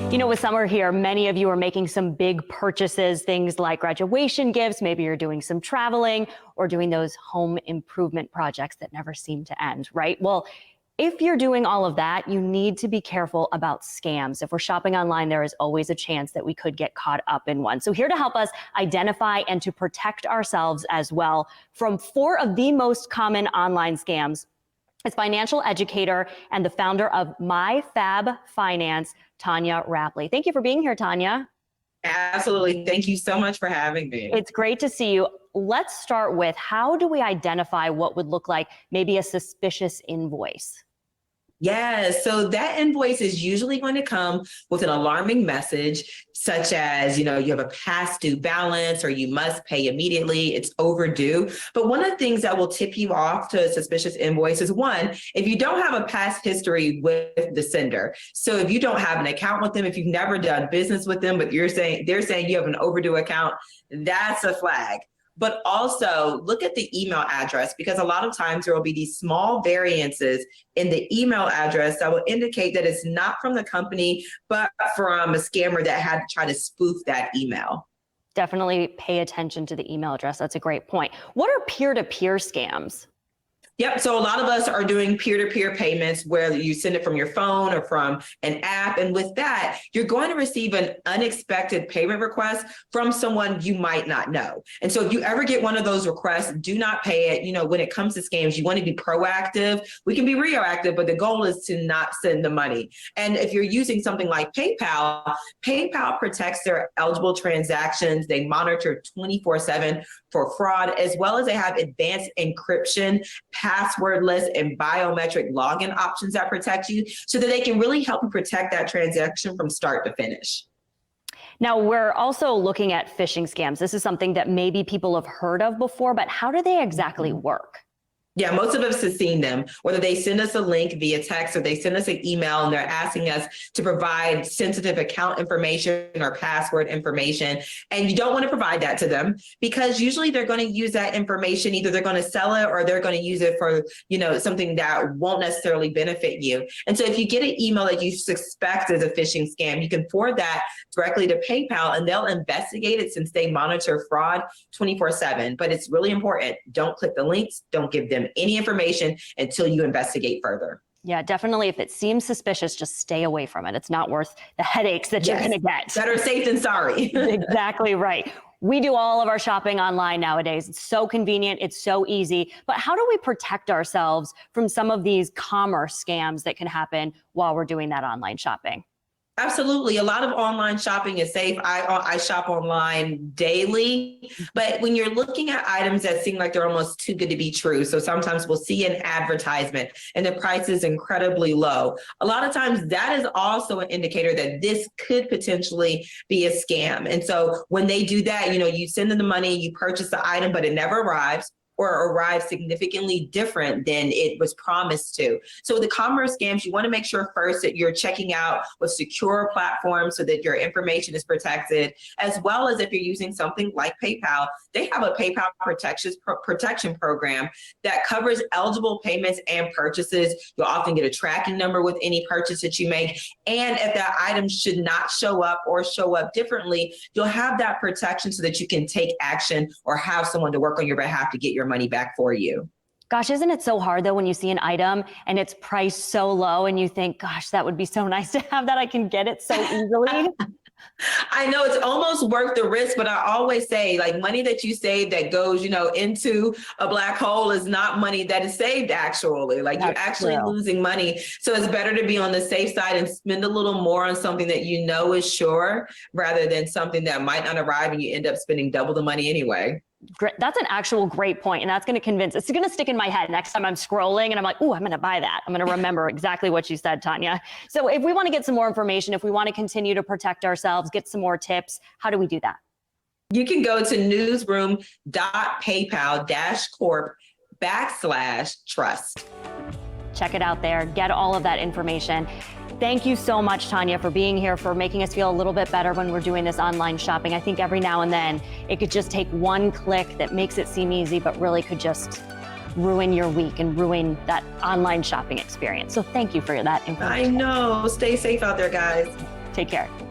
You know, with summer here, many of you are making some big purchases, things like graduation gifts. Maybe you're doing some traveling or doing those home improvement projects that never seem to end, right? Well, if you're doing all of that, you need to be careful about scams. If we're shopping online, there is always a chance that we could get caught up in one. So here to help us identify and to protect ourselves as well from 4 of the most common online scams is financial educator and the founder of My Fab Finance, Tonya Rapley. Thank you for being here, Tonya. Absolutely. Thank you so much for having me. It's great to see you. Let's start with, how do we identify what would look like maybe a suspicious invoice? Yes. So that invoice is usually going to come with an alarming message, such as, you have a past due balance or you must pay immediately. It's overdue. But one of the things that will tip you off to a suspicious invoice is, one, if you don't have a past history with the sender. So if you don't have an account with them, if you've never done business with them, but they're saying you have an overdue account, that's a flag. But also look at the email address, because a lot of times there will be these small variances in the email address that will indicate that it's not from the company, but from a scammer that had to try to spoof that email. Definitely pay attention to the email address. That's a great point. What are peer-to-peer scams? Yep. So a lot of us are doing peer-to-peer payments where you send it from your phone or from an app. And with that, you're going to receive an unexpected payment request from someone you might not know. And so if you ever get one of those requests, do not pay it. When it comes to scams, you want to be proactive. We can be reactive, but the goal is to not send the money. And if you're using something like PayPal, PayPal protects their eligible transactions. They monitor 24/7 for fraud, as well as they have advanced encryption, passwordless, and biometric login options that protect you, so that they can really help you protect that transaction from start to finish. Now, we're also looking at phishing scams. This is something that maybe people have heard of before, but how do they exactly work? Yeah, most of us have seen them, whether they send us a link via text or they send us an email and they're asking us to provide sensitive account information or password information. And you don't want to provide that to them, because usually they're going to use that information. Either they're going to sell it or they're going to use it for, something that won't necessarily benefit you. And so if you get an email that you suspect is a phishing scam, you can forward that directly to PayPal and they'll investigate it, since they monitor fraud 24/7. But it's really important. Don't click the links. Don't give them any information until you investigate further. Yeah, definitely. If it seems suspicious, just stay away from it. It's not worth the headaches that you're going to get. Better safe than sorry. Exactly right. We do all of our shopping online nowadays. It's so convenient. It's so easy. But how do we protect ourselves from some of these commerce scams that can happen while we're doing that online shopping? Absolutely. A lot of online shopping is safe. I shop online daily, but when you're looking at items that seem like they're almost too good to be true, so sometimes we'll see an advertisement and the price is incredibly low. A lot of times that is also an indicator that this could potentially be a scam. And so when they do that, you send them the money, you purchase the item, but it never arrives, or arrive significantly different than it was promised to. So the commerce scams, you want to make sure first that you're checking out with secure platforms so that your information is protected, as well as if you're using something like PayPal, they have a PayPal protection program that covers eligible payments and purchases. You'll often get a tracking number with any purchase that you make. And if that item should not show up or show up differently, you'll have that protection so that you can take action or have someone to work on your behalf to get your money back for you. Gosh, isn't it so hard though when you see an item and it's priced so low and you think, gosh, that would be so nice to have that. I can get it so easily. I know it's almost worth the risk, but I always say, like, money that you save that goes, into a black hole is not money that is saved actually. Like, you're actually losing money. So it's better to be on the safe side and spend a little more on something that is sure, rather than something that might not arrive and you end up spending double the money anyway. Great. That's an actual great point. And that's going to it's going to stick in my head next time I'm scrolling and I'm like, oh, I'm going to buy that. I'm going to remember exactly what you said, Tonya. So if we want to get some more information, if we want to continue to protect ourselves, get some more tips, how do we do that? You can go to newsroom.paypal-corp/trust. Check it out there. Get all of that information. Thank you so much, Tonya, for being here, for making us feel a little bit better when we're doing this online shopping. I think every now and then it could just take one click that makes it seem easy, but really could just ruin your week and ruin that online shopping experience. So thank you for that information. I know. Stay safe out there, guys. Take care.